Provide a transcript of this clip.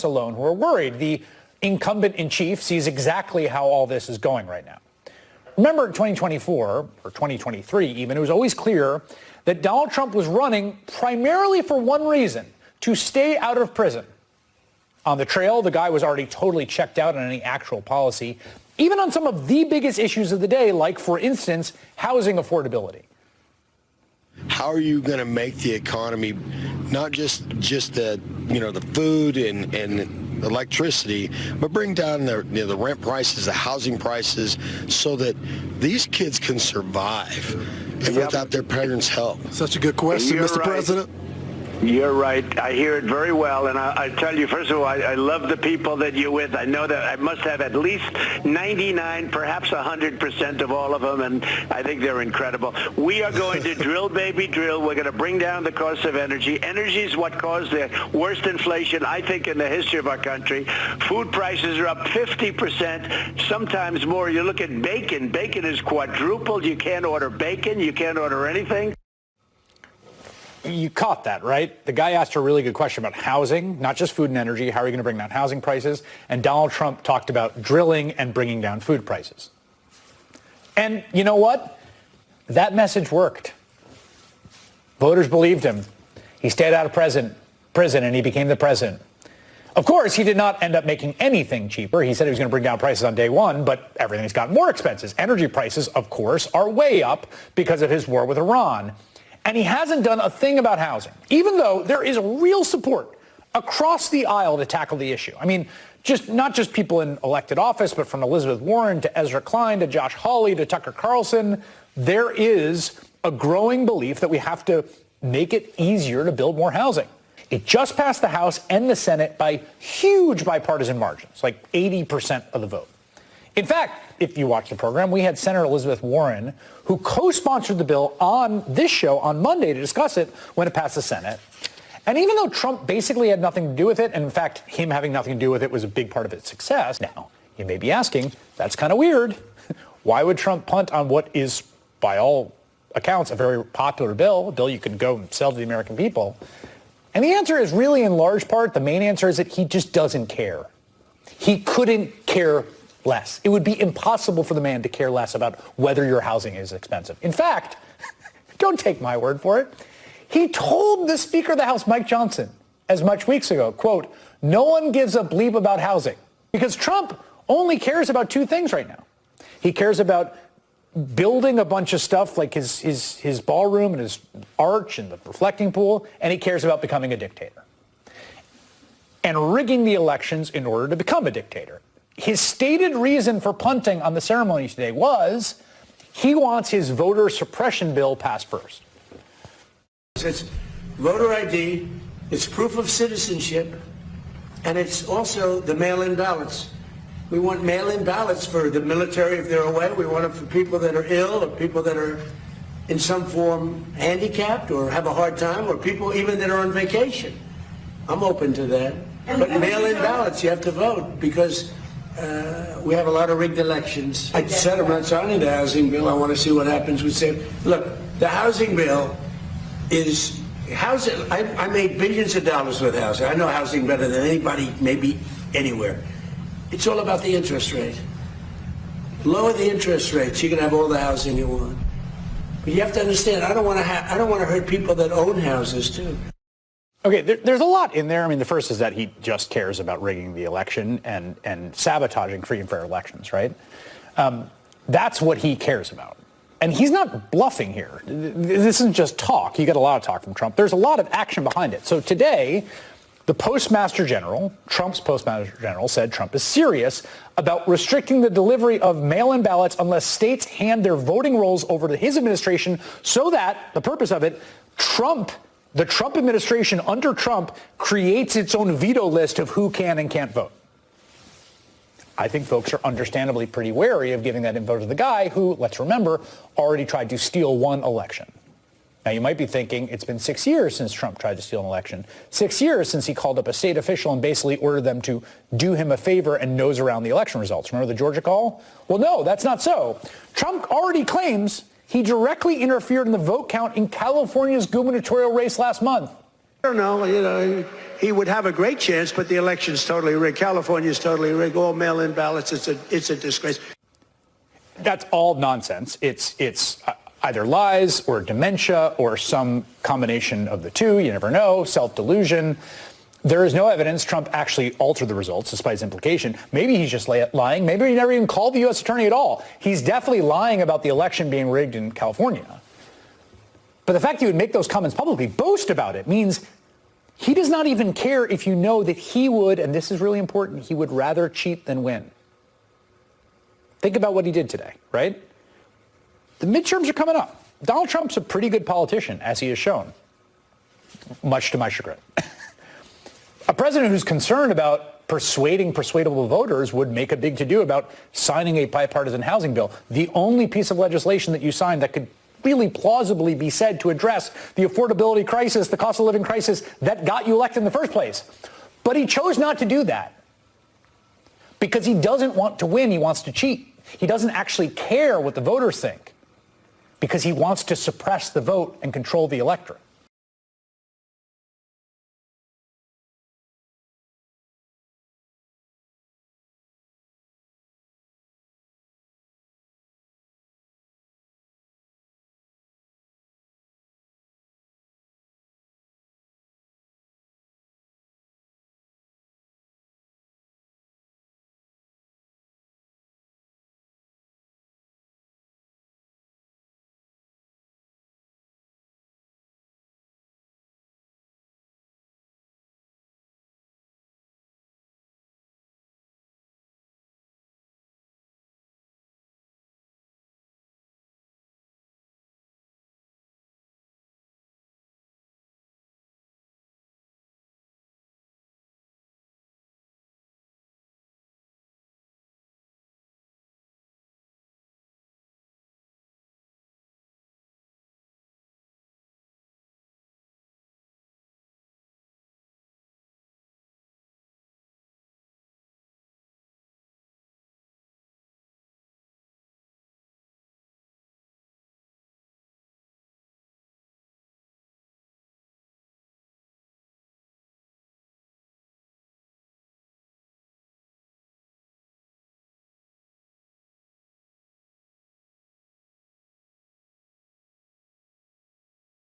alone who are worried. The incumbent in chief sees exactly how all this is going right now. Remember in 2024, or 2023 even, it was always clear that Donald Trump was running primarily for one reason: to stay out of prison. On the trail, the guy was already totally checked out on any actual policy, even on some of the biggest issues of the day, like, for instance, housing affordability. How are you going to make the economy not just the the food and electricity, but bring down the rent prices, the housing prices, so that these kids can survive and without their parents' help? Such a good question, Mr. President. You're right. I hear it very well. And I tell you, first of all, I love the people that you're with. I know that I must have at least 99, perhaps 100% of all of them. And I think they're incredible. We are going to drill, baby, drill. We're going to bring down the cost of energy. Energy is what caused the worst inflation, I think, in the history of our country. Food prices are up 50%, sometimes more. You look at bacon. Bacon is quadrupled. You can't order bacon. You can't order anything. You caught that, right? The guy asked a really good question about housing, not just food and energy. How are you going to bring down housing prices? And Donald Trump talked about drilling and bringing down food prices. And you know what? That message worked. Voters believed him. He stayed out of prison and he became the president. Of course, he did not end up making anything cheaper. He said he was going to bring down prices on day one, but everything's gotten more expensive. Energy prices, of course, are way up because of his war with Iran. And he hasn't done a thing about housing, even though there is real support across the aisle to tackle the issue. I mean, not just people in elected office, but from Elizabeth Warren to Ezra Klein to Josh Hawley to Tucker Carlson, there is a growing belief that we have to make it easier to build more housing. It just passed the House and the Senate by huge bipartisan margins, like 80% of the vote. In fact, if you watch the program, we had Senator Elizabeth Warren, who co-sponsored the bill on this show on Monday to discuss it when it passed the Senate. And even though Trump basically had nothing to do with it, and in fact, him having nothing to do with it was a big part of its success. Now, you may be asking, that's kind of weird. Why would Trump punt on what is, by all accounts, a very popular bill, a bill you could go and sell to the American people? And the answer is really, in large part, the main answer is that he just doesn't care. He couldn't care less. It would be impossible for the man to care less about whether your housing is expensive. In fact, don't take my word for it, he told the Speaker of the House, Mike Johnson, as much weeks ago, quote, "No one gives a bleep about housing," because Trump only cares about two things right now. He cares about building a bunch of stuff like his ballroom and his arch and the reflecting pool, and he cares about becoming a dictator and rigging the elections in order to become a dictator. His stated reason for punting on the ceremony today was he wants his voter suppression bill passed first. It's voter ID, it's proof of citizenship, and it's also the mail-in ballots. We want mail-in ballots for the military if they're away. We want them for people that are ill or people that are in some form handicapped or have a hard time, or people even that are on vacation. I'm open to that. But mail-in ballots, you have to vote because we have a lot of rigged elections. I said I'm not signing the housing bill. I want to see what happens. We said, look, the housing bill is housing. I made billions of dollars with housing. I know housing better than anybody, maybe anywhere. It's all about the interest rate. Lower the interest rates, you can have all the housing you want. But you have to understand, I don't want to hurt people that own houses too. Okay, there's a lot in there. I mean, the first is that he just cares about rigging the election and sabotaging free and fair elections, right? That's what he cares about. And he's not bluffing here. This isn't just talk. You get a lot of talk from Trump. There's a lot of action behind it. So today, the Postmaster General, Trump's Postmaster General, said Trump is serious about restricting the delivery of mail-in ballots unless states hand their voting rolls over to his administration so that, the purpose of it, the Trump administration under Trump creates its own veto list of who can and can't vote. I think folks are understandably pretty wary of giving that info to the guy who, let's remember, already tried to steal one election. Now, you might be thinking it's been 6 years since Trump tried to steal an election, 6 years since he called up a state official and basically ordered them to do him a favor and nose around the election results. Remember the Georgia call? Well, no, that's not so. Trump already claims he directly interfered in the vote count in California's gubernatorial race last month. don't know. You know, he would have a great chance, but the election's totally rigged. California's totally rigged. All mail-in ballots. It's a disgrace. That's all nonsense. It's either lies or dementia or some combination of the two. You never know. Self-delusion. There is no evidence Trump actually altered the results, despite his implication. Maybe he's just lying. Maybe he never even called the U.S. attorney at all. He's definitely lying about the election being rigged in California. But the fact he would make those comments publicly, boast about it, means he does not even care if you know that he would, and this is really important, he would rather cheat than win. Think about what he did today, right? The midterms are coming up. Donald Trump's a pretty good politician, as he has shown, much to my chagrin. A president who's concerned about persuading persuadable voters would make a big to-do about signing a bipartisan housing bill, the only piece of legislation that you signed that could really plausibly be said to address the affordability crisis, the cost of living crisis that got you elected in the first place. But he chose not to do that because he doesn't want to win. He wants to cheat. He doesn't actually care what the voters think because he wants to suppress the vote and control the electorate.